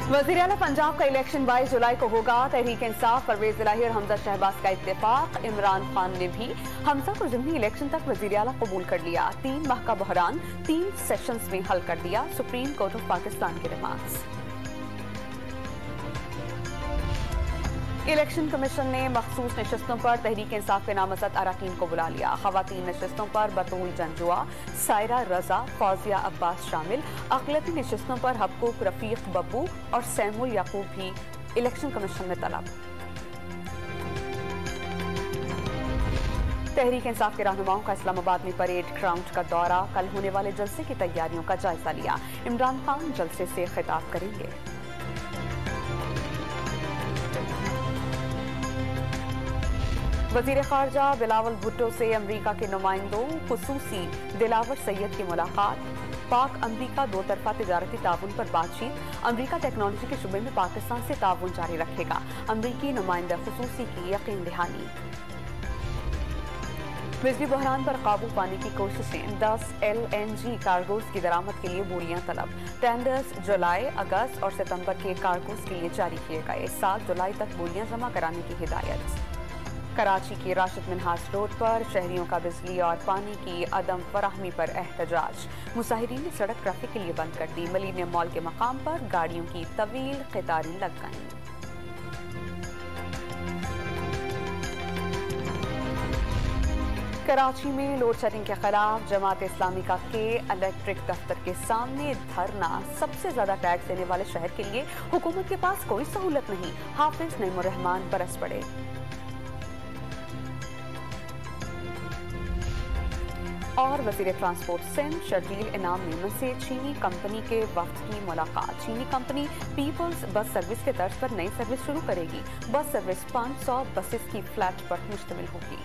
वज़ीर आला पंजाब का इलेक्शन 22 जुलाई को होगा। तहरीक इंसाफ, परवेज इलाही और हमजा शहबाज का इत्तेफाक। इमरान खान ने भी हमजा को ज़िमनी इलेक्शन तक वज़ीर आला कबूल कर लिया। 3 माह का बहरान 3 सेशंस में हल कर दिया। सुप्रीम कोर्ट ऑफ पाकिस्तान की रिमार्क्स। इलेक्शन कमीशन ने मखसूस नशस्तों पर तहरीक इंसाफ के नामजद अरकान को बुला लिया। खवातीन नशस्तों पर बतूल जंजुआ, सायरा रजा, फौजिया अब्बास शामिल। अक़लियती नशस्तों पर हबकूक रफीक बब्बू और सैमुल याकूब भी इलेक्शन कमीशन में तलब। तहरीक इंसाफ के रहनुमाओं का इस्लामाबाद में परेड ग्राउंड का दौरा। कल होने वाले जलसे की तैयारियों का जायजा लिया। इमरान खान जलसे से खिताब करेंगे। वज़ीर ख़ारजा बिलावल भुट्टो से अमरीका के नुमाइंदों खुसूसी दिलावर सैयद की मुलाकात। पाक अमरीका 2 तरफा तिजारती ताउन पर बातचीत। अमरीका टेक्नोलॉजी के शुबे में पाकिस्तान से ताउन जारी रखेगा। अमरीकी नुमाइंदा खुसूसी की यकीन दहानी। बिजली बहरान पर काबू पाने की कोशिशें। 10 LNG कार्गोज की दरामद के लिए बोलियां तलब। टेंडर्स जुलाई, अगस्त और सितंबर के कार्गोज के लिए जारी किए गए। 7 जुलाई तक बोलियां जमा कराने की हिदायत। कराची के राशिद मिन्हाज रोड पर शहरियों का बिजली और पानी की अदम फराहमी पर एहतजाज। मुसाहिरीन ने सड़क ट्रैफिक के लिए बंद कर दी। मिलेनियम मॉल के मकाम पर गाड़ियों की तवील कतारें लग गईं। कराची में लोड शेडिंग के खिलाफ जमात इस्लामी का के इलेक्ट्रिक दफ्तर के सामने धरना। सबसे ज्यादा टैक्स देने वाले शहर के लिए हुकूमत के पास कोई सहूलत नहीं। हाफिज नईमुर रहमान बरस पड़े। और वज़ीर ट्रांसपोर्ट सिंध शर्जील इनाम मेमन से चीनी कंपनी के वफ्द की मुलाकात। चीनी कंपनी पीपल्स बस सर्विस के तर्ज पर नई सर्विस शुरू करेगी। बस सर्विस 500 बसेस की फ्लैट पर मुश्तमिल होगी।